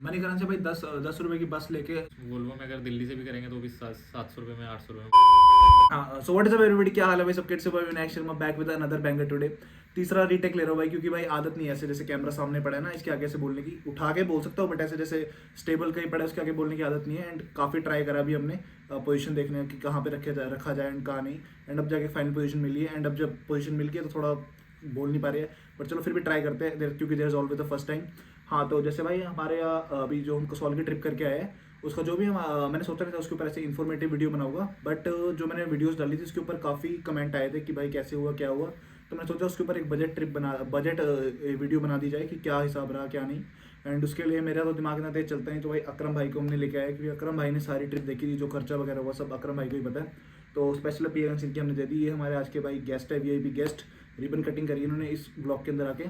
मणिकरण से भाई 10 रुपए की बस लेके। वोल्वो में अगर दिल्ली से भी करेंगे तो भी 700 रुपये में, 800 रुपये में। हाँ, so what is up everybody, क्या हाल है भाई सबके। से भाई Vinayak Sharma back with another banger today. तीसरा रीटेक ले रहा हूँ भाई, क्योंकि भाई आदत नहीं है ऐसे जैसे कैमरा सामने पड़ा है ना इसके आगे से बोलने की। उठा के बोल सकता हूँ बट ऐसे जैसे स्टेबल कहीं पड़ा है उसके आगे बोलने की आदत नहीं है। एंड काफ़ी ट्राई करा अभी हमने पोजीशन देखने की कहाँ पे रखा जाए एंड कहाँ नहीं। एंड अब जाके फाइनल पोजीशन मिली है। एंड अब जब पोजीशन मिल गई है तो थोड़ा बोल नहीं पा रही है, बट चलो फिर भी ट्राई करते हैं क्योंकि there is always the first time. हाँ, तो जैसे भाई हमारे यहाँ अभी जो हम कसौल की ट्रिप करके आए हैं उसका जो भी मैंने सोचा नहीं था उसके ऊपर ऐसे इन्फॉर्मेटिव वीडियो बनाऊंगा, बट जो मैंने वीडियोस डाली थी उसके ऊपर काफ़ी कमेंट आए थे कि भाई कैसे हुआ क्या हुआ। तो मैंने सोचा उसके ऊपर एक बजट वीडियो बना दी जाए कि क्या हिसाब रहा क्या नहीं। एंड उसके लिए मेरा तो दिमाग ना तेज चलता नहीं, तो भाई अकरम भाई को हमने लेके आया क्योंकि अकरम भाई ने सारी ट्रिप देखी थी, जो खर्चा वगैरह हुआ सब अकरम भाई को ही पता है। तो स्पेशल अपीयरेंस इनकी हमने दे दी। ये हमारे आज के भाई गेस्ट है, वीआईपी गेस्ट। रिबन कटिंग करी इन्होंने इस ब्लॉग के अंदर आके।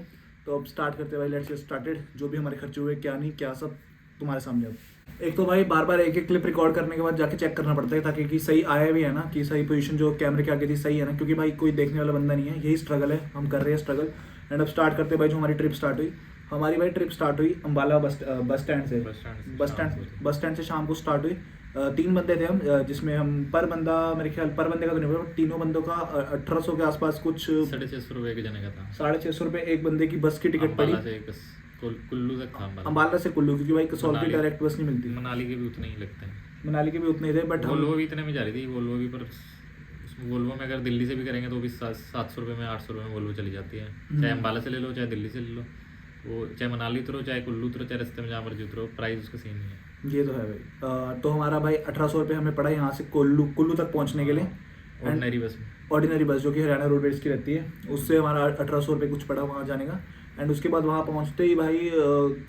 तो अब स्टार्ट करते हैं भाई, लेट्स गेट स्टार्टेड। जो भी हमारे खर्चे हुए क्या नहीं क्या सब तुम्हारे सामने। अब एक तो भाई बार बार एक एक क्लिप रिकॉर्ड करने के बाद जाके चेक करना पड़ता है ताकि कि सही आया भी है ना, कि सही पोजीशन जो कैमरे के आगे थी सही है ना, क्योंकि भाई कोई देखने वाला बंदा नहीं है। यही स्ट्रगल है, हम कर रहे हैं स्ट्रगल। एंड अब स्टार्ट करते हैं भाई। जो हमारी ट्रिप स्टार्ट हुई, हमारी भाई ट्रिप स्टार्ट हुई अम्बाला बस स्टैंड से। बस स्टैंड से शाम को स्टार्ट हुई। 3 बंदे थे हम, जिसमें हम पर बंदा मेरे ख्याल पर बंदे का तो नहीं हुआ, तीनों बंदों का 1800 के आसपास कुछ 650 रुपये के जने का था। 650 रुपये एक बंदे की बस की टिकट पड़ी। कुल्लू तक था अम्बाला से कुल्लू, क्योंकि भाई कसौल की डायरेक्ट बस नहीं मिलती। मनाली के भी उतने ही लगते हैं। मनाली के भी उतने ही थे, बट वोल्वो भी इतने में जा रही थी। वोल्वो भी, पर उसमें वोल्वो में अगर दिल्ली से भी करेंगे तो भी 700 रुपये में, 800 रुपये में वोल्वो चली जाती है। चाहे अम्बाला से ले लो चाहे दिल्ली से ले लो, वो चाहे मनाली उतरो चाहे कुल्लू उतरो चाहे रास्ते में जहाँ मर्जी उतरो, प्राइस उसका सेम ही है। ये तो है भाई। तो हमारा भाई 1800 रुपये हमें पड़ा यहाँ से कुल्लू तक पहुँचने के लिए। ऑर्डिनरी बस में, ऑर्डिनरी बस जो कि हरियाणा रोडवेज की रहती है, उससे हमारा 1800 रुपये कुछ पड़ा वहाँ जाने का। एंड उसके बाद वहाँ पहुँचते ही भाई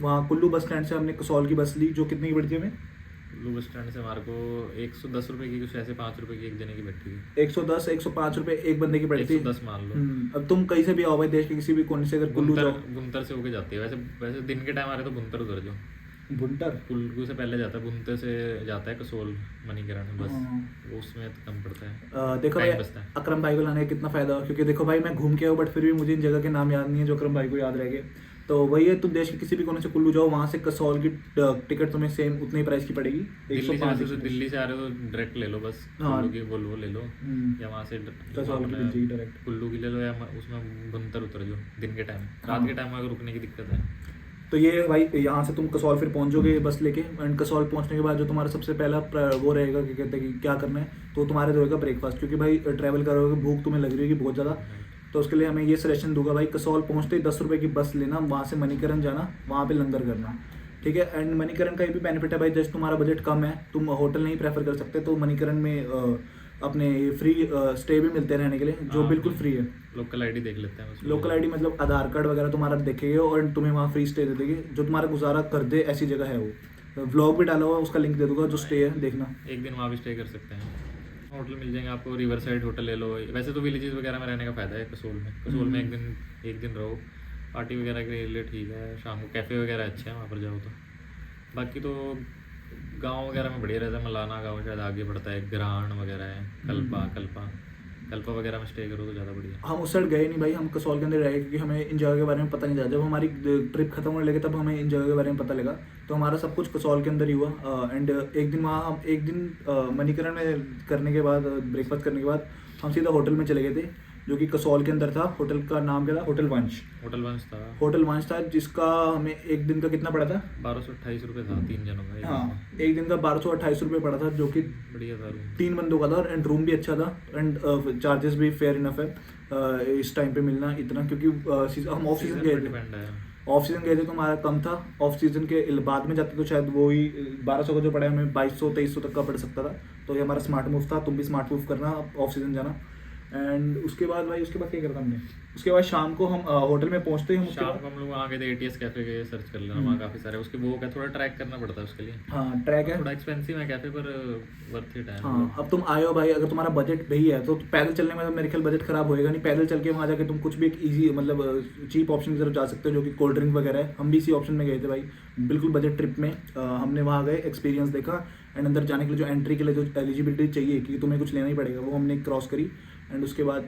वहाँ कुल्लू बस स्टैंड से हमने कसौल की बस ली, जो कितनी की पड़ी थी हमें। कुल्लू बस स्टैंड से हमारे को 110 रुपये की, कुछ ऐसे 5 रुपये की एक जने की बैठी थी। 105 रुपये एक बंदे की पड़ी थी। 110 मान लो। अब तुम कहीं से भी आओ भाई, देश के किसी भी कोने से अगर कुल्लू जाओ। बुनतर से होके जाती है। वैसे दिन के टाइम आ रहे तो बुनतर उतर जाओ। बुनतर कुल्लू से पहले जाता है, बुनतर से जाता है कसोल मणिकरण बस। वो उसमें तो कम पड़ता है। देखो भाई टाइम बचता है। अकरम भाई को लाने का कितना फायदा हो, क्योंकि देखो भाई मैं घूम के आऊँ बट फिर भी मुझे इन जगह के नाम याद नहीं है जो अकरम भाई को याद रह गए। तो वही है, तुम देश के किसी भी कोने से कुल्लू जाओ, वहाँ से कसौल की टिकट तुम्हें सेम उतनी ही प्राइस की पड़ेगी। दिल्ली से आ रहे हो तो डायरेक्ट ले लो बस। कुल्लू की वोल्वो ले लो, या वहाँ से कसौल की मिल जाएगी डायरेक्ट। कुल्लू की ले लो, या उसमें बुनतर उतर जाओ दिन के टाइम। रात के टाइम अगर रुकने की दिक्कत है तो ये भाई यहाँ से तुम कसौल फिर पहुँचोगे बस लेके। एंड कसौल पहुँचने के बाद जो तुम्हारा सबसे पहला वो रहेगा कि कहते हैं कि क्या करना है, तो तुम्हारे रहेगा ब्रेकफास्ट, क्योंकि भाई ट्रैवल करोगे भूख तुम्हें लग रही होगी बहुत ज़्यादा। तो उसके लिए हमें ये सजेशन दूंगा भाई, कसौल पहुँचते ही 10 रुपये की बस लेना, वहाँ से मणिकरण जाना, वहाँ पे लंगर करना, ठीक है। एंड मणिकरण का ये भी बेनिफिट है भाई, जैसे तुम्हारा बजट कम है, तुम होटल नहीं प्रेफर कर सकते, तो मणिकरण में अपने फ्री स्टे भी मिलते हैं रहने के लिए, जो बिल्कुल फ्री है। लोकल आईडी देख लेते हैं। लोकल आईडी मतलब आधार कार्ड वगैरह तुम्हारा देखेंगे और तुम्हें वहाँ फ्री स्टे दे देंगे, जो तुम्हारा गुजारा कर दे ऐसी जगह है वो। व्लॉग भी डाला हुआ, उसका लिंक दे दूंगा, जो स्टे है देखना। एक दिन वहाँ भी स्टे कर सकते हैं। होटल मिल जाएंगे आपको, रिवर साइड होटल ले लो। वैसे तो विलेजेस वगैरह में रहने का फ़ायदा है कसोल में। एक दिन रहो, पार्टी वगैरह के लिए ठीक है। शाम को कैफ़े वगैरह अच्छे हैं वहाँ पर जाओ तो। बाकी तो गांव वगैरह में बढ़िया रहता है। मलाना गांव शायद आगे पड़ता है, ग्रांड वगैरह है, कल्पा वगैरह में स्टे करो तो ज़्यादा बढ़िया। हम उस साइड गए नहीं भाई, हम कसौल के अंदर रहे क्योंकि हमें इन जगह के बारे में पता नहीं था। जब हमारी ट्रिप खत्म होने लगे तब हमें इन जगह के बारे में पता लगा, तो हमारा सब कुछ कसौल के अंदर ही हुआ। एंड एक दिन मणिकरण में करने के बाद, ब्रेकफास्ट करने के बाद हम सीधा होटल में चले गए थे, जो कि कसौल के अंदर था। होटल का नाम क्या था? होटल वंश था, जिसका हमें एक दिन का कितना पड़ा था? 1228 रुपये था 3 जनों का। हाँ, एक दिन का 1228 रुपये पड़ा था, जो कि बढ़िया था। 3 बंदों का था। एंड रूम भी अच्छा था, एंड चार्जेस भी फेयर इनफ है इस टाइम पे मिलना इतना, क्योंकि हम ऑफ सीजन गए थे तो हमारा कम था। ऑफ सीजन के बाद में जाते तो शायद वो ही 1200 का जो पड़ा है हमें 2200-2300 तक का पड़ सकता था। तो ये हमारा स्मार्ट मूव था, तुम भी स्मार्ट मूव करना ऑफ सीजन जाना। एंड उसके बाद क्या करता हमने, उसके बाद शाम को हम होटल में पहुंचते हैं। शाम को हम लोग वहाँ गए थे, ATS कैफे गए, सर्च कर लेना वहाँ काफ़ी सारे। उसके वो क्या थोड़ा ट्रैक करना पड़ता है उसके लिए। हाँ, ट्रैक है, थोड़ा एक्सपेंसिव है कैफे, पर वर्थ इट है। हाँ, अब तुम आए हो भाई, अगर तुम्हारा बजट भी है तो पैदल चलने में तो मेरे ख्याल बजट खराब होएगा नहीं। पैदल चल के वहाँ जाके तुम कुछ भी एक ईजी मतलब चीप ऑप्शन की तरफ जा सकते हो, जो कि कोल्ड ड्रिंक वगैरह है। हम भी इसी ऑप्शन में गए थे भाई, बिल्कुल बजट ट्रिप में। हमने वहाँ गए, एक्सपीरियंस देखा, एंड अंदर जाने के लिए जो एंट्री के लिए जो एलिजिबिलिटी चाहिए कि तुम्हें कुछ लेना ही पड़ेगा, वो हमने क्रॉस करी। एंड उसके बाद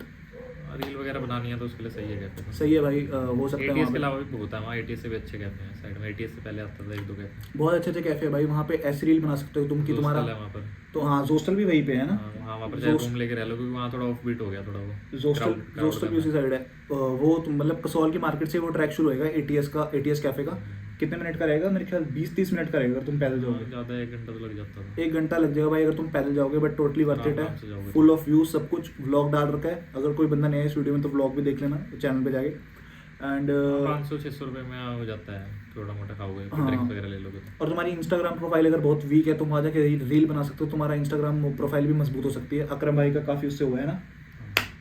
रील वगैरह बनानी है तो उसके लिए सही है कैफे। सही है भाई, हो सकता है एटीएस वहाँ के पे। अलावा भी बहुत है वहाँ, एटीएस से भी अच्छे कैफे हैं साइड में। एटीएस से पहले आता था एक दो कैफे। बहुत अच्छे अच्छे कैफे है भाई वहाँ पे, ऐसी रील बना सकते हो तुम कि तुम्हारा। जोस्टल है वहाँ पर। तो हाँ, जोस्टल भी वहीं पे है ना। हाँ वहाँ पर चाहे रूम लेके रह लो, क्योंकि वहाँ थोड़ा ऑफ बीट हो गया थोड़ा वो जोस्टल जोस्टल भी उसी साइड है। वो तुम मतलब कसौल की मार्केट से वो ट्रैक शुरू होएगा एटीएस का, एटीएस कैफे का। कितने मिनट का रहेगा? मेरे ख्याल 20-30 मिनट का रहेगा अगर तुम पैदल जाओगे। ज़्यादा 1 घंटा तो लग जाता था। 1 घंटा लग जाएगा भाई अगर तुम पैदल जाओगे, बट टोटली वर्थ इट आराम से है। जाओगे। फुल ऑफ व्यूज, सब कुछ। व्लॉग डाल रखा है, अगर कोई बंदा नया है इस वीडियो में तो व्लॉग भी देख लेना चैनल पे जाके। एंड 500-600 रुपये में हो जाता है, थोड़ा मोटा खाओगे हाँ। ड्रिंक्स वगैरह ले लोगे तो। और तुम्हारी इंस्टाग्राम प्रोफाइल अगर बहुत वीक है, तुम वहाँ जाके रील बना सकते हो, तुम्हारा इंस्टाग्राम प्रोफाइल भी मजबूत हो सकती है। अकरम भाई का काफ़ी उससे हुआ है ना,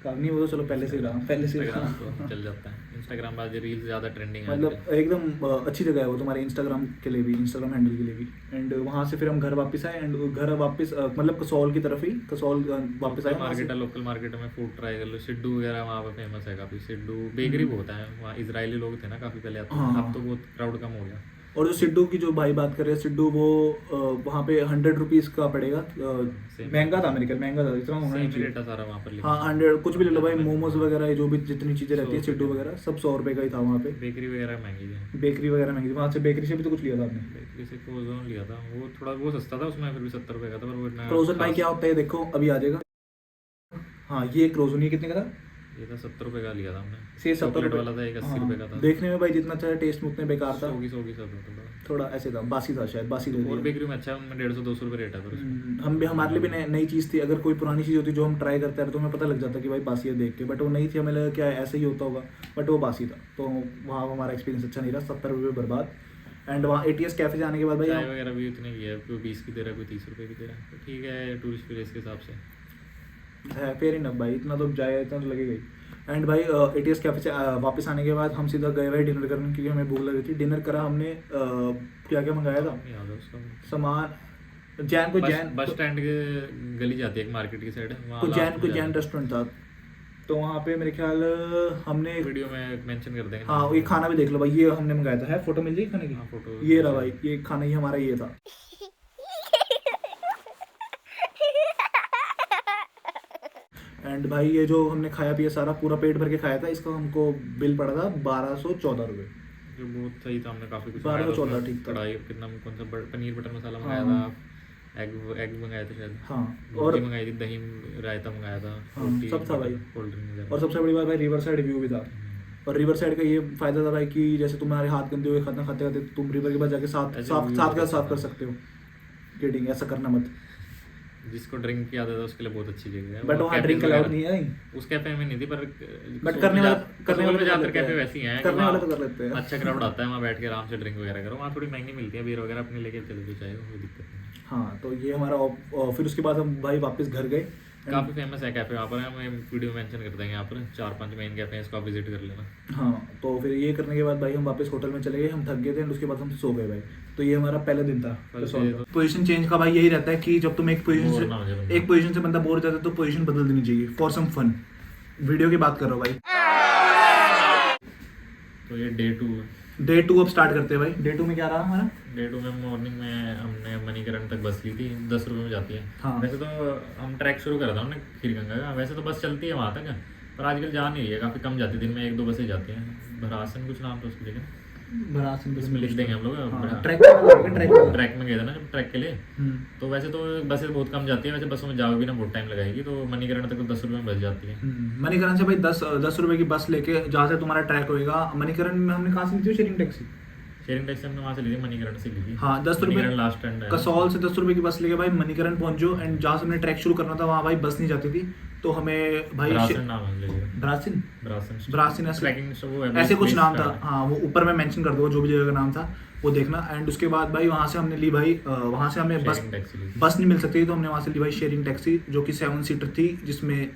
काफी नहीं, वो तो चलो पहले से ही रहा, पहले से ही रहा। इंस्टाग्राम तो चल जाता है। इंस्टाग्राम बाद रील्स ज़्यादा ट्रेंडिंग है मतलब एकदम अच्छी जगह है वो तुम्हारे इंस्टाग्राम के लिए भी, इंस्टाग्राम हैंडल के लिए भी। एंड वहाँ से फिर हम घर वापस आए, एंड घर वापस मतलब कसौल की तरफ ही, कसौल वापस आए। मार्केट है, लोकल मार्केट में फूड ट्राई कर लो। सिड्डू वगैरह वहाँ पे फेमस है काफ़ी। सिड्डू बेकरी बहुत है वहाँ, इजरायली लोग थे ना काफ़ी पहले आते थे। हाँ। अब तो बहुत क्राउड कम हो गया। और जो सिड्डू की जो भाई बात कर रहे हैं, सिड्डू वो वहाँ पे 100 रुपीज़ का पड़ेगा। महंगा था मेरे ख्याल, महंगा था, इतना होना नहीं सेम चाहिए। रेट है सारा वहाँ पर। हाँ 100 कुछ भी ले लो भाई, मोमोज वगैरह जो भी जितनी चीज़ें रहती है सिड्डू वगैरह सब 100 रुपये का ही था वहाँ पे। बेकरी वगैरह महंगी है। बेकरी वगैरह महंगी थी, वहाँ से बेकरी से भी तो कुछ लिया था आपने। बेकरी से क्रोजन लिया था, वो थोड़ा वो सस्ता था, उसमें फिर भी 70 रुपये का था, पर वो इतना क्रोजन भाई खास- क्या होता है देखो, अभी आ जाएगा। हाँ ये क्रोजन, ये कितने का था? ये था 70 रुपये का लिया था हमने। से 70 चॉकलेट रुपये वाला था, एक 80 हाँ, रुपये का था। देखने में भाई जितना अच्छा टेस्ट में उतने बेकार था। सोगी सब थोड़ा थोड़ा ऐसे था, बासी था शायद, बासी दे और दिया। बेकरी में अच्छा है, उनमें 150-200 रुपये रेट है पर उसमें। हम भी, हमारे लिए भी नई चीज़ थी। अगर कोई पुरानी चीज़ होती जो हम ट्राई करते रहे तो हमें पता लग जाता कि भाई बासी है देख के, बट वो नहीं थी, हमें लगा क्या ऐसा ही होता होगा, बट वो बासी था। तो वहाँ हमारा एक्सपीरियंस अच्छा नहीं रहा, 70 रुपये बर्बाद। एंड वहाँ एटीएस कैफे जाने के बाद भाई चाय वगैरह भी उतने की है, कोई 20 की दे रहा है, कोई 30 रुपये की दे रहा है, तो ठीक है टूरिस्ट प्लेस के हिसाब से है फेयर इनफ भाई, इतना तो जाए इतना तो लगेगा ही। एंड भाई एटीएस कैफे से वापस आने के बाद हम सीधा गए भाई डिनर करने, क्योंकि हमें भूख लग रही थी। डिनर करा हमने, क्या क्या मंगाया था नहीं याद है उसका। सामान। जैन बस स्टैंड के गली जाती है एक मार्केट की साइड, वहाँ कोई जैन रेस्टोरेंट था, तो वहाँ पे मेरे ख्याल हमने वीडियो में मेंशन कर देंगे। हाँ ये खाना भी देख लो भाई, ये हमने मंगाया था। है फोटो मिल जाएगी खाने हाँ, की? फोटो ये रहा भाई, ये खाना ही हमारा ये था। एंड भाई ये जो हमने खाया पिया सारा पूरा पेट भर के खाया था, इसका हमको बिल पड़ा था 1214 रुपये। जो बहुत सही था, हमने काफ़ी कुछ 1214 ठीक था। कढ़ाई कितना, कौन सा पनीर बटर मसाला हाँ। मंगाया था, एग मंगाए थे शायद, हाँ और और मंगाई थी, दही रायता मंगाया था, हाँ, रोटी, सब था भाई। कोल्ड ड्रिंक वगैरह। और सबसे बड़ी बात भाई रिवर साइड व्यू भी था। और रिवर साइड का ये फायदा था भाई कि जैसे तुम्हारे हाथ गंदे हुए खाना खाते खाते तुम रिवर के पास जाके साफ ऐसे साफ view साफ अच्छा साफ था। कर सकते हो। किडिंग, ऐसा करना मत। जिसको ड्रिंक की आदत है उसके लिए बहुत अच्छी जगह है। बट वो वहाँ cafes ड्रिंक अलाउड वगैरह- नहीं है। उस कैफे में नहीं थी, पर बट करने वाले तो ज़्यादातर कर कैफे लेते वैसे ही हैं कि करने वाले वहाँ तो कर लेते हैं। अच्छा क्राउड आता है, वहाँ बैठ के आराम से ड्रिंक वगैरह करो। वहाँ थोड़ी महंगी मिलती है, बीयर वगैरह अपने लेके चले जो चाहे, कोई दिक्कत नहीं। हाँ तो ये हमारा फिर उसके बाद हम भाई वापस घर गए। काफ़ी फेमस है कैफे वहाँ पर, हम वीडियो मेंशन कर देंगे यहाँ पर। 4-5 मेन कैफे हैं, इसको आप विजिट कर लेना। हाँ तो फिर ये करने के बाद भाई हम वापस होटल में चले गए, हम थक गए थे, और उसके बाद हम सो गए भाई। तो ये हमारा पहला दिन था। पोजीशन चेंज का भाई यही रहता है कि जब तुम एक Bore ना हो जाए बंदा। पोजीशन से बंदा बोर हो जाता है तो पोजीशन बदल देनी चाहिए फॉर सम फन। वीडियो की बात कर रहा हूँ भाई। तो ये डे 2 डे 2 अब स्टार्ट करते हैं भाई। डे 2 में क्या रहा हमारा? डे 2 में मॉर्निंग में हमने मणिकरण तक बस ली थी, 10 रुपये में जाती है। हाँ। वैसे तो हम ट्रैक शुरू करा था हमने खीरगंगा का, वैसे तो बस चलती है वहाँ तक, पर आजकल जा नहीं रही है, काफ़ी कम जाती है, दिन में 1-2 बसें जाती हैं। भरासन कुछ नाम था उसकी जगह, इसमें लिख देंगे हम लोग। ट्रैक ट्रैक में गए थे ना जब ट्रैक के लिए, तो वैसे तो बसें बहुत कम जाती है, वैसे बसों में जाओगे भी ना बहुत टाइम लगाएगी, तो मणिकरण तक तो 10 रुपये में बस जाती है। मणिकरण से भाई 10 रुपए की बस लेके जहाँ से तुम्हारा ट्रैक होएगा। मणिकरण में हमने कहाँ से ली थी शेयरिंग टैक्सी? शेयरिंग टैक्सी हमने वहाँ से ली थी, मणिकरण से ली थी। हाँ 10 रुपए मणिकरण लास्ट एंड है। कसौल से 10 रुपए की बस लेके भाई मणिकरण पहुंचो। एंड जहाँ से हमने ट्रैक शुरू करना था वहाँ भाई बस नहीं जाती थी, तो हमें भाई ब्रासन नाम है जगह। ब्रासिन ब्रासन ऐसे ट्रैकिंग वो है, ऐसे कुछ place नाम का था। है। हाँ वो ऊपर में मेंशन कर दो जो भी जगह का नाम था वो देखना। एंड उसके बाद भाई वहाँ से हमने ली भाई, वहाँ से हमें Sharing taxi ली। बस नहीं मिल सकती थी, तो हमने वहाँ से ली भाई शेयरिंग टैक्सी, जो कि 7 सीटर थी, जिसमें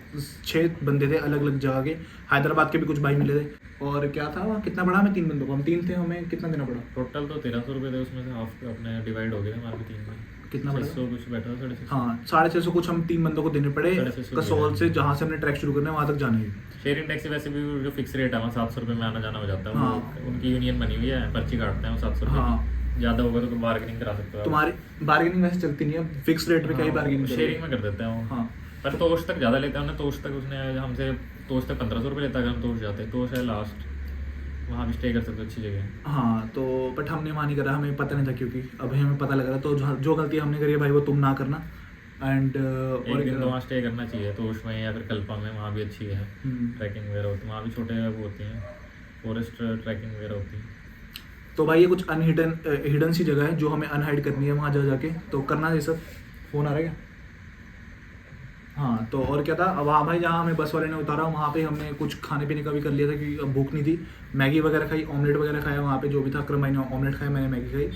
6 बंदे थे अलग अलग जगह के। हैदराबाद के भी कुछ भाई मिले थे। और क्या था वहाँ, कितना पड़ा हमें? 3 बंदों को, हम 3 थे, हमें कितना देना पड़ा? टोटल तो 1300 रुपये थे, उसमें से हाफ अपने डिवाइड हो गए थे हमारे 3 में। कितना पड़ा? 600 कुछ बैठा था, 650। हाँ 650 कुछ हम 3 बंदों को देने पड़े 650 कसौल से, जहाँ से हमने ट्रैक शुरू करना है वहाँ तक जाने की। शेयरिंग टैक्सी वैसे भी जो फिक्स रेट है वहाँ 700 रुपये में आना जाना हो जाता है। हाँ। वो उनकी यूनियन बनी हुई है, पर्ची काटते हैं वो 700 रुपये हाँ। की। ज़्यादा होगा तो तुम बार्गेनिंग करा सकते हो। तुम्हारी बार्गेनिंग वैसे चलती नहीं है, फिक्स रेट पे कहीं बार्गेनिंग शेयरिंग में कर देते हैं वो। हाँ पर तोश तक ज़्यादा लेते हैं, तोश तक उसने हमसे तोश तक 1500 लेता है अगर हम तोश जाते हैं। तोश है लास्ट, वहाँ भी स्टे कर सकते हो, अच्छी जगह है। हाँ तो बट हमने वहाँ नहीं करा, हमें पता नहीं था, क्योंकि अभी हमें पता लग रहा, तो जो गलती हमने करी है भाई वो तुम ना करना। एंड एक दिन तो वहाँ स्टे करना चाहिए तोश में या फिर कल्पा में, वहाँ भी अच्छी है हम्म। ट्रैकिंग वगैरह होती है, वहाँ भी छोटे वो होती हैं फॉरेस्ट ट्रैकिंग वगैरह होती है। तो भाई ये कुछ अनहिडन हिडन सी जगह है जो हमें अनहाइड करनी है वहाँ जा जाके, तो करना है ये सब। फ़ोन आ रहा है क्या? हाँ तो और क्या था, वहाँ भाई जहाँ हमें बस वाले ने उतारा वहाँ पे हमने कुछ खाने पीने का भी कर लिया था, क्योंकि अब भूख नहीं थी। मैगी वगैरह खाई, ऑमलेट वगैरह खाया वहाँ पे, जो भी था। अक्रम भाई ने ऑमलेट खाया, मैंने मैगी खाई,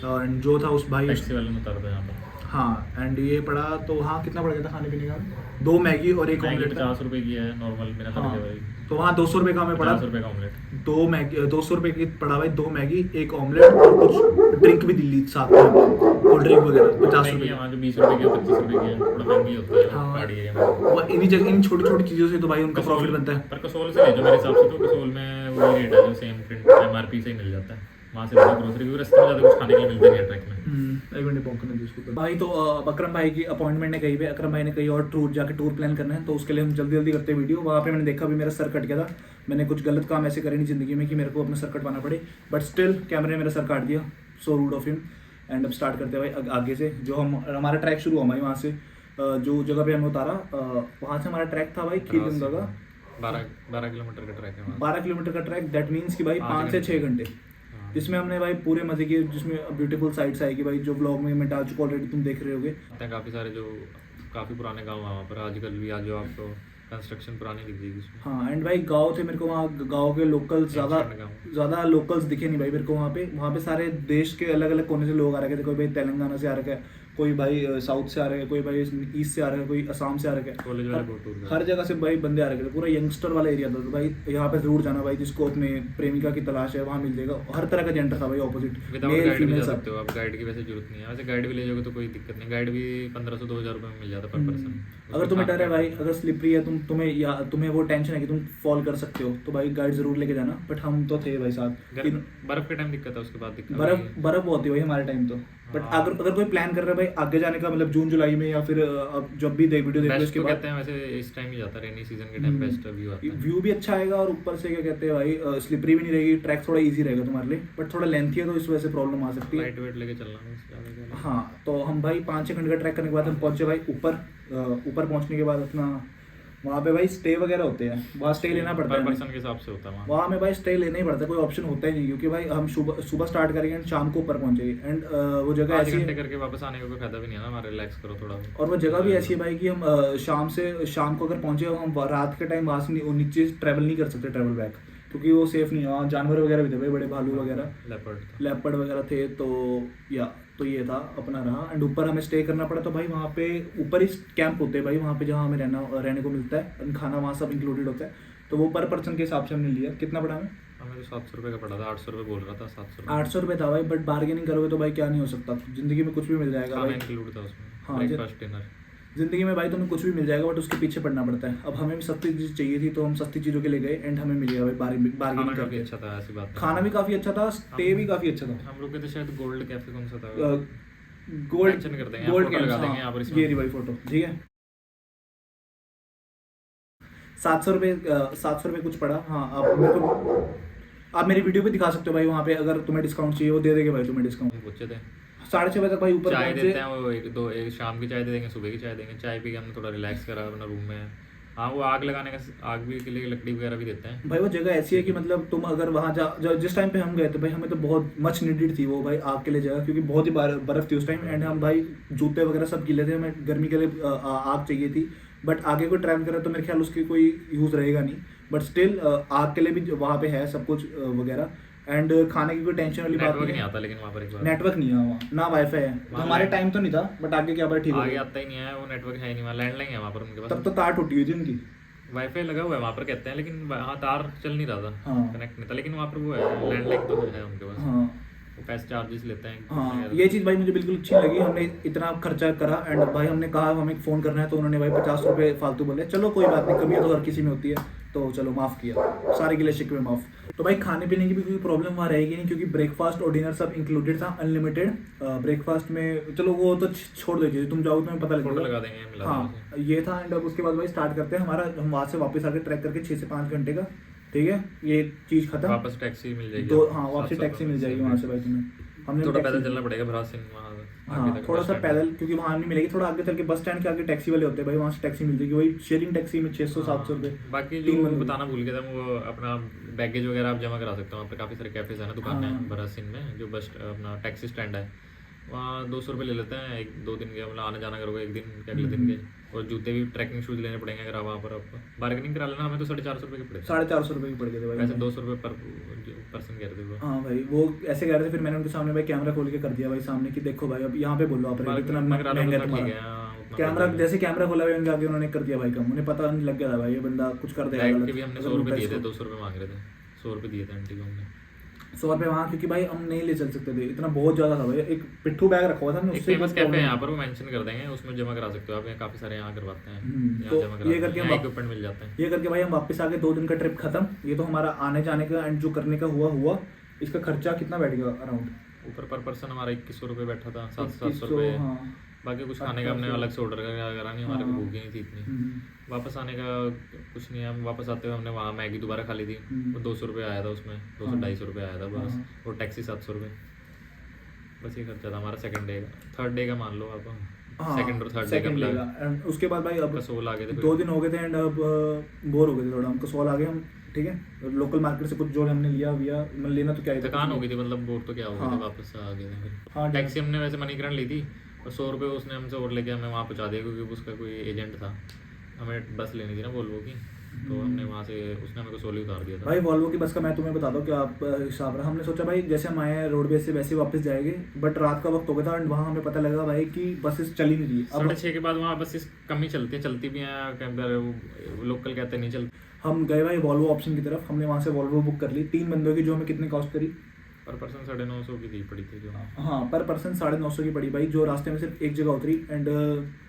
और जो था उस भाई टैक्सी वाले में उतार दो यहाँ पर। हाँ एंड ये पड़ा तो वहाँ कितना पड़ गया था खाने पीने का? 2 मैगी और 1 ऑमलेट था। 50 रुपये की है नॉर्मल बिना हाँ तड़के वाली। तो वहाँ 200 रुपये का हमें पड़ा। 50 रुपये का ऑमलेट। 2 मैगी 200 रुपये की पड़ा भाई, 2 मैगी 1 ऑमलेट और कुछ ड्रिंक भी दिल्ली साथ में, कोल्ड ड्रिंक वगैरह 50 महंगी रुपये है वहाँ जो 20 रुपये की 25 रुपये की है, थोड़ा महंगी होती है हाँ। पहाड़ी एरिया में। वो इन्हीं जगह, इन छोटी छोटी चीज़ों से तो भाई उनका प्रॉफिट बनता है। पर कसोल से ले जो मेरे हिसाब से, तो कसोल में वही रेट है जो सेम प्रिंट MRP से ही मिल जाता है। वहाँ से ग्रोसरी भी रास्ते में ज़्यादा कुछ खाने के लिए मिलता नहीं है ट्रैक में। एक मिनट पॉकेट में इसको भाई। तो अकरम भाई की अपॉइंटमेंट है कहीं पे, अकरम भाई ने कहीं और टूर जाके टूर प्लान करना है, तो उसके लिए हम जल्दी जल्दी करते हैं वीडियो। वहाँ पे मैंने देखा भी मेरा सर कट गया था, मैंने कुछ गलत काम ऐसे करे नहीं ज़िंदगी में कि मेरे को अपना सर कटवाना पड़े, बट स्टिल कैमरे ने मेरा सर काट दिया, so root of him. And अब स्टार्ट करते हैं भाई आगे से, जो हमारा ट्रैक शुरू हुआ भाई वहाँ से, जो जगह पे हमें उतारा वहाँ से हमारा ट्रैक था भाई खीरगंगा का। 12 किलोमीटर का ट्रैक है वहाँ। 12 किलोमीटर का ट्रैक, दैट मीन्स कि भाई 5 से 6 घंटे, जिसमें हमने भाई पूरे मजे किए, जिसमें ब्यूटीफुल साइट्स आएगी भाई, जो ब्लॉग में मैं डाल चुका ऑलरेडी, तुम देख रहे होगे। काफ़ी सारे जो काफ़ी पुराने गाँव वहाँ पर आजकल भी, आज जो आपको कंस्ट्रक्शन पुरानी दिख जाएगी उसमें। हाँ एंड भाई गाँव थे मेरे को, वहाँ गाँव के लोकल्स ज़्यादा लोकल्स दिखे नहीं भाई मेरे को वहाँ पे सारे देश के अलग अलग कोने से लोग आ रखे थे। कोई भाई तेलंगाना से आ रखा है, कोई भाई साउथ से आ रहा है, कोई भाई ईस्ट से आ रहा है, कोई असम से आ रखा है। कॉलेज वाले बहुत टूर हर जगह से भाई बंदे आ रखे थे, पूरा यंगस्टर वाला एरिया था। तो भाई यहाँ पे जरूर जाना भाई, जिसको अपने प्रेमिका की तलाश है वहाँ मिल जाएगा। हर तरह का जेंडर था भाई, ऑपोजिट विदाउट गाइड भी जा सकते हो आप, गाइड की वैसे जरूरत नहीं है। वैसे गाइड भी ले जाओगे तो कोई दिक्कत नहीं, गाइड भी 1500-2000 रुपये में मिल जाता है पर पर्सन। अगर तुम्हें डर है भाई, अगर स्लिपरी है तुम्हें वो टेंशन है कि तुम फॉल कर सकते हो, तो भाई गाइड जरूर लेके जाना। बट हम तो थे भाई साथ। बर्फ के टाइम दिक्कत है, उसके बाद दिक्कत बर्फ बहुत थी भाई हमारे टाइम तो। बट अगर कोई प्लान कर रहा है भाई आगे जाने का, मतलब जून जुलाई में, या फिर अब जब भी वीडियो देखो इसके बाद, कहते हैं वैसे इस टाइम ही जाता है, रेनी सीजन के टाइम बेस्ट व्यू आता है। व्यू भी अच्छा आएगा, और ऊपर से क्या कहते हैं भाई, स्लिपरी भी नहीं रहेगी, ट्रैक थोड़ा इजी रहेगा तुम्हारे लिए। बट थोड़ा लेंथी है तो इस वजह से प्रॉब्लम आ सकती है। लाइट वेट लेके चलना है ज़्यादा। हाँ तो हम भाई 5-6 घंटे का ट्रैक करने के बाद हम पहुंचे भाई ऊपर पहुंचने के बाद अपना वहाँ पे भाई स्टे वगैरह होते हैं, वहाँ स्टे लेना पड़ता है, पर्सन के हिसाब से होता है वहाँ में भाई स्टे लेना ही पड़ता है, कोई ऑप्शन होता ही नहीं, क्योंकि भाई हम सुबह स्टार्ट करेंगे एंड शाम को ऊपर पहुंचेंगे। एंड वो जगह ऐसी घंटे करके वापस आने का कोई फायदा भी नहीं है ना, हमारे रिलैक्स करो थोड़ा। और वो जगह भी ऐसी है भाई कि हम शाम को अगर पहुंचे, हम रात के टाइम वहाँ से नीचे ट्रैवल नहीं कर सकते, ट्रैवल बैक, क्योंकि वो सेफ नहीं है। वहाँ जानवर वगैरह भी थे भाई, बड़े भालू वगैरह, लेपर्ड वगैरह थे। तो ये था अपना रहा। एंड ऊपर हमें स्टे करना पड़ा, तो भाई वहाँ पे ऊपर ही कैंप होते हैं भाई वहाँ पे, जहाँ हमें रहने को मिलता है, खाना वहाँ सब इंक्लूडेड होता है। तो वो पर पर्सन के हिसाब से हमने लिया। कितना पड़ा हमें तो 700 रुपये का पड़ा था, 800 रुपये बोल रहा था, 800 रुपये था भाई। बट बार्गेनिंग करोगे तो भाई क्या नहीं हो सकता, जिंदगी में कुछ भी मिल जाएगा भाई, इंक्लूड था उसमें। हाँ, ब्रेकफास्ट डिनर जिंदगी में भाई तुम्हें कुछ भी मिल जाएगा, बट उसके पीछे पड़ना पड़ता है। अब हमें भी सस्ती चीज़ चाहिए थी, तो हम सस्ती चीज़ों के लिए गए एंड हमें मिल गया भाई बार्गेनिंग करके। अच्छा था, ऐसी बात। खाना भी काफ़ी अच्छा था, स्टे भी काफ़ी अच्छा था। हम लोग के तो शायद गोल्ड कैफे कौन सा था, गोल्ड कर देंगे, गोल्ड लगा देंगे यहाँ पर। ये रही भाई फोटो, ठीक है। 700 रुपये कुछ पड़ा। हाँ आप मेरी वीडियो पे दिखा सकते हो भाई, वहाँ पे अगर तुम्हें डिस्काउंट चाहिए वो दे देंगे भाई तुम्हें डिस्काउंट। पूछे थे 6:30 बजे तक भाई ऊपर चाय देते हैं वो, एक शाम की चाय दे देंगे, सुबह की चाय देंगे। चाय पी के हमने थोड़ा रिलैक्स करा अपना रूम में। हाँ वो आग लगाने का, आग भी के लिए लकड़ी वगैरह भी देते हैं भाई। वो जगह ऐसी है कि मतलब तुम अगर वहाँ जिस टाइम पे हम गए थे भाई, हमें तो बहुत मच नीडेड थी वो भाई आग के लिए जगह, क्योंकि बहुत ही बर्फ थी उस टाइम। एंड हम भाई जूते वगैरह सब गीले थे, हमें गर्मी के लिए आग चाहिए थी। बट आगे कोई ट्रैवल करे तो मेरे ख्याल उसकी कोई यूज़ रहेगा नहीं, बट स्टिल आग के लिए भी वहाँ पे है सब कुछ वगैरह। एंड खाने की कोई टेंशन वाली बात नहीं आता, लेकिन वहाँ पर एक बार नेटवर्क नहीं है वहाँ, ना वाईफाई है। तो हमारे टाइम तो नहीं था, बट आगे क्या ठीक आगे आता ही नहीं है वो, नेटवर्क है नहीं वहाँ, लैंडलाइन है वहाँ पर उनके पास। तब तो तार टूटी हुई थी उनकी, वाईफाई लगा हुआ है वहाँ पर कहते हैं, लेकिन वहाँ तार चल नहीं रहा था, कनेक्ट नहीं था। लेकिन वहाँ पर वो है, लैंडलाइन तो है उनके पास। हाँ वो पैसे चार्जेस लेते हैं। हाँ ये चीज़ भाई मुझे बिल्कुल अच्छी लगी। हमने इतना खर्चा करा एंड भाई हमने कहा हमें फ़ोन करना है, तो उन्होंने भाई 50 रुपये फालतू बोले। चलो कोई बात नहीं, कमी तो हर किसी में होती है, तो चलो माफ़ किया, सारे गिले शिकवे माफ़। तो भाई खाने पीने की भी कोई प्रॉब्लम वहाँ रहेगी नहीं, क्योंकि ब्रेकफास्ट और डिनर सब इंक्लूडेड था, अनलिमिटेड। ब्रेकफास्ट में चलो वो तो छोड़ दीजिए, तुम जाओ तुम्हें पता फोटो लगेगा। लगा देंगे, मिला हाँ देंगे। ये था। एंड अब उसके बाद भाई स्टार्ट करते हैं हमारा, हम वहाँ से वापस आके ट्रैक करके 6 से 5 घंटे का, ठीक है, ये चीज़ खत्म। वापस टैक्सी मिल जाएगी तो आपको, हाँ वापसी 700 टैक्सी मिल जाएगी वहाँ से भाई तुम्हें। हमने थोड़ा टैक्सी- पैदल चलना पड़ेगा भरात सिंह वहाँ हाँ आगे तक, थोड़ा बस सा स्टैंड पैदल, क्योंकि वहाँ नहीं मिलेगी, थोड़ा आगे चल के बस स्टैंड के आगे टैक्सी वाले होते हैं भाई, वहाँ से टैक्सी मिल जाएगी, वही शेयरिंग टैक्सी में 600-700 रुपये। बाकी 3 जो बंदे। बताना भूल गया था, वो अपना बैगेज वगैरह आप जमा करा सकते हो। वहाँ पे काफ़ी सारे कैफेज है ना, दुकानें हाँ। हैं भरत सिंह में, जो बस अपना टैक्सी स्टैंड है वहाँ 200 रुपये ले लेते हैं 1-2 दिन के, मतलब आने जाना करोगे एक दिन के अगले दिन के। और जूते भी ट्रैकिंग शूज़ लेने पड़ेंगे अगर आप वहाँ पर आपको बार्गेनिंग करा लेना। हमें तो 450 रुपये के पड़े थे, 450 रुपये की पड़ गए थे भाई। वैसे 200 रुपये पर पर्सन कह रहे थे वो। हाँ भाई वो ऐसे कह रहे थे, फिर मैंने उनके सामने भाई कैमरा खोल के कर दिया भाई सामने कि देखो भाई अब यहाँ पे बोलो आप, इतना महंगा है तुम्हारा कैमरा। जैसे कैमरा खोला भाई उनके आगे, उन्होंने कर दिया भाई कम, उन्हें पता नहीं लग गया था भाई ये बंदा कुछ कर देगा बैग गलत। के भी हमने अगर 100 रुपये लूटा दिए थे, इसको। 200 रुपये मांग रहे थे, 100 रुपये दिए थे आंटी को हमने। 100 रुपये वहाँ, क्योंकि भाई हम नहीं ले चल सकते थे, इतना बहुत ज़्यादा था भाई। एक पिट्ठू बैग रखा हुआ था, हमने एक उससे फेमस कैफे है यहाँ पर, वो मेंशन कर देंगे, उसमें जमा करा सकते हो आप। यहाँ काफ़ी सारे यहाँ करवाते हैं, यहाँ तो जमा ये करा करके यहाँ हम इक्विपमेंट मिल जाते हैं। ये करके भाई हम वापस आ गए, 2 दिन का ट्रिप खत्म। ये तो हमारा आने जाने का एंड जो करने का हुआ। इसका खर्चा कितना बैठ गया अराउंड? ऊपर पर पर्सन हमारा 2100 रुपये बैठा था, 700 2100, रुपये। हाँ। बाकी कुछ खाने का हमने अलग से ऑर्डर करा नहीं, हमारे को हाँ। भूख ही नहीं थी इतनी। हम्म। वापस आने का कुछ नहीं है, हम वापस आते हुए हमने वहाँ मैगी दोबारा खा ली थी, हम्म। वो 200 रुपये आया था उसमें, 200-250 रुपये आया था बस। हाँ। और टैक्सी 700 रुपये, बस ये खर्चा था हमारा सेकंड डे का। थर्ड डे का मान लो आप, हाँ, सेकंड और थर्ड डे का second day मिला। का। And उसके बाद भाई अब कसोल आ गए थे 2 दिन हो गए थे एंड अब बोर हो गए थे थोड़ा, हम कसौल आ गए हम, ठीक है। लोकल मार्केट से कुछ जो हमने लिया मतलब लेना तो क्या ही था, थकान हो गई थी, मतलब बोर तो क्या हो गया हाँ। था, वापस आ गए थे। हाँ, टैक्सी हमने वैसे मनीकरण ली थी और 100 रुपये उसने हमसे और लेके हमें वहाँ पहुँचा दिया, क्योंकि उसका कोई एजेंट था। हमें बस लेनी थी ना वोल्वो की, तो हमने वहाँ से, उसने हमें कसौल ही उतार दिया था। भाई वॉल्वो की बस का मैं तुम्हें बताता हूँ कि आप हिसाब रहा। हमने सोचा भाई जैसे हम आए रोडवेज से वैसे वापस जाएंगे, बट रात का वक्त हो गया था एंड वहाँ हमें पता लगा भाई कि बसेस चली नहीं रही। अब 6:30 के बाद वहाँ बसेस कम ही चलती है, चलती भी हैं कई बार, लोकल कहते हैं नहीं चलती। हम गए भाई वॉल्वो ऑप्शन की तरफ, हमने वहाँ से वॉल्वो बुक कर ली 3 बंदों की, जो हमें कितने कॉस्ट करी? पर पर्सन 950 की दी पड़ी थी जो। हाँ पर पर्सन 950 की पड़ी भाई, जो रास्ते में सिर्फ एक जगह उतरी एंड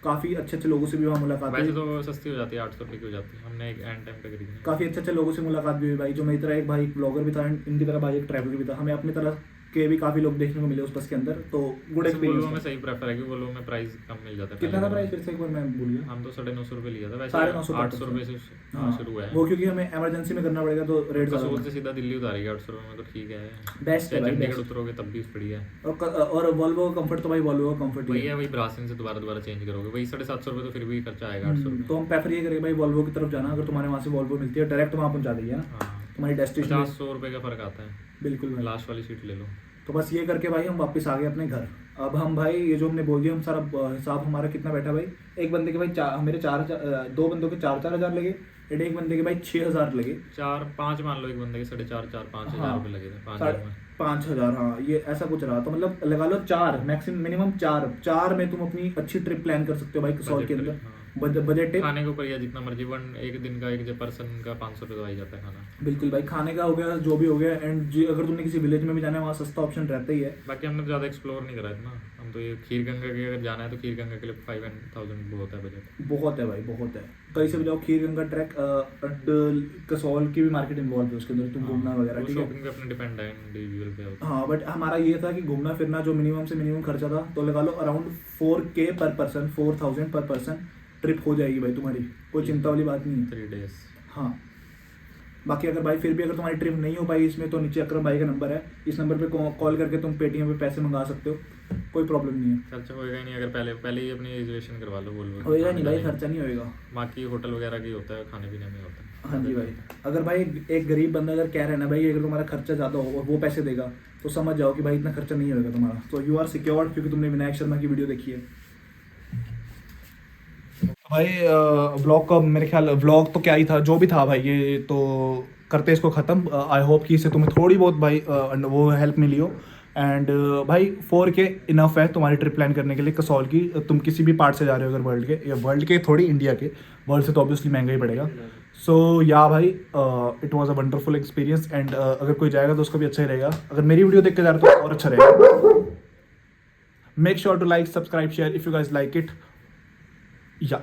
काफ़ी अच्छे लोगों से भी वहाँ मुलाकात वैसे हुई। तो सस्ती हो जाती है, 800 रुपये की हो जाती है, हमने एक एंड टाइम पे खरीदी। काफ़ी अच्छे लोगों से मुलाकात भी हुई भाई, जो मेरी तरह एक भाई ब्लॉगर भी था एंड इनकी तरह भाई एक ट्रैवलर भी था। हमें अपनी तरह के भी काफ़ी लोग देखने को मिले उस बस के अंदर, तो गुड वोल्वो एक्सपीरियंस। में सही प्रेफर है, क्योंकि वोल्वो में प्राइस कम मिल जाता है। कितना था पहले प्राइस फिर से एक बार मैं भूल गया? हम तो 950 रुपये लिया था, वैसे 950 800 रुपये से हाँ, शुरू है। वो क्योंकि हमें इमरजेंसी में करना पड़ेगा तो रेट कसोल से सीधा दिल्ली उतारेगी 800 रुपये में, तो ठीक है, बेस्ट है भाई, चंडीगढ़ बेस्ट। उतरोगे तब भी बढ़िया है। और वॉल्वो का कंफर्ट तो भाई वॉल्वो का कंफर्ट ही वही है। है, वही ब्रासिन से दोबारा चेंज करोगे, वही 750 रुपये, तो फिर भी खर्चा आएगा 800 रुपये। तो हम प्रेफर ये करेंगे भाई वॉल्वो की तरफ जाना, अगर तुम्हारे वहाँ से वॉल्वो मिलती है डायरेक्ट वहाँ पहुँचा देगी ना हाँ, तुम्हारी डेस्टिनेशन। 50-100 रुपये का फर्क आता है, बिल्कुल भाई। लास्ट वाली सीट ले लो। तो बस ये करके भाई हम वापस आ गए अपने घर। अब हम भाई ये जो हमने बोल दिया, हम सारा हिसाब हमारा कितना बैठा भाई, एक बंदे के भाई मेरे 2 बंदों के 4-4 हज़ार लगे एंड एक बंदे के भाई 6,000 लगे। 4-5 मान लो, एक बंदे के 4,500-5 हज़ार हाँ, रुपये लगे थे 5 दिन में। 5,000 हाँ, ये ऐसा कुछ रहा। तो मतलब लगा लो 4 मैक्सिमम, मिनिमम 4 में तुम अपनी अच्छी ट्रिप प्लान कर सकते हो भाई कसौल के अंदर। बजट टिप खाने के ऊपर या जितना मर्जी, एक दिन का एक पर्सन का 500 रुपये तो आ ही जाता है खाना। बिल्कुल भाई, खाने का हो गया जो भी हो गया एंड अगर तुमने किसी विलेज में भी जाना है वहाँ सस्ता ऑप्शन रहता ही है। बाकी हमने ज़्यादा एक्सप्लोर नहीं करा इतना, हम तो ये खीर गंगा के अगर जाना है तो खीर गंगा के लिए 5,000 बहुत है बजट। बहुत है भाई, बहुत है। कहीं से भी जाओ, खीर गंगा ट्रैक, कसौल की भी मार्केट इन्वॉल्व है उसके अंदर, तुम घूमना वगैरह, ठीक है। शॉपिंग पे अपने डिपेंड है, इंडिविजुअल पे होता है। हाँ बट हमारा ये था कि घूमना फिरना जो मिनिमम से मिनिमम खर्चा था, तो लगा लो अराउंड 4K पर पर्सन, 4,000 पर पर्सन ट्रिप हो जाएगी भाई तुम्हारी, कोई चिंता वाली बात नहीं है। 3 days। हाँ बाकी अगर भाई फिर भी अगर तुम्हारी ट्रिप नहीं हो पाई इसमें, तो नीचे अकरम भाई का नंबर है, इस नंबर पे कॉल करके तुम पेटीएम पे पैसे मंगा सकते हो, कोई प्रॉब्लम नहीं है। खर्चा होएगा ही नहीं, अगर पहले ही अपनी रिजर्वेशन करवा लो, बोल होएगा नहीं भाई, खर्चा नहीं होएगा। बाकी होटल वगैरह की होता है, खाने पीने में होता है। हाँ जी भाई, अगर भाई एक गरीब बंदा अगर कह रहा है ना भाई अगर तुम्हारा खर्चा ज़्यादा हो और वो पैसे देगा, तो समझ जाओ कि भाई इतना खर्चा नहीं होएगा तुम्हारा, तो यू आर सिक्योर्ड, क्योंकि तुमने विनायक शर्मा की वीडियो देखी है। भाई व्लॉग का मेरे ख्याल, व्लॉग तो क्या ही था, जो भी था भाई, ये तो करते इसको ख़त्म। आई होप कि इससे तुम्हें थोड़ी बहुत भाई वो हेल्प मिली हो। एंड भाई 4K इनफ है तुम्हारी ट्रिप प्लान करने के लिए कसौल की। तुम किसी भी पार्ट से जा रहे हो अगर वर्ल्ड के, या वर्ल्ड के थोड़ी इंडिया के, वर्ल्ड से तो ऑब्वियसली महंगा ही पड़ेगा। सो या भाई it was a wonderful experience and अगर कोई जाएगा तो उसको भी अच्छा ही रहेगा। अगर मेरी वीडियो देख के जा रहे हो तो और अच्छा रहेगा। Make sure to like, subscribe, share if you guys like it. या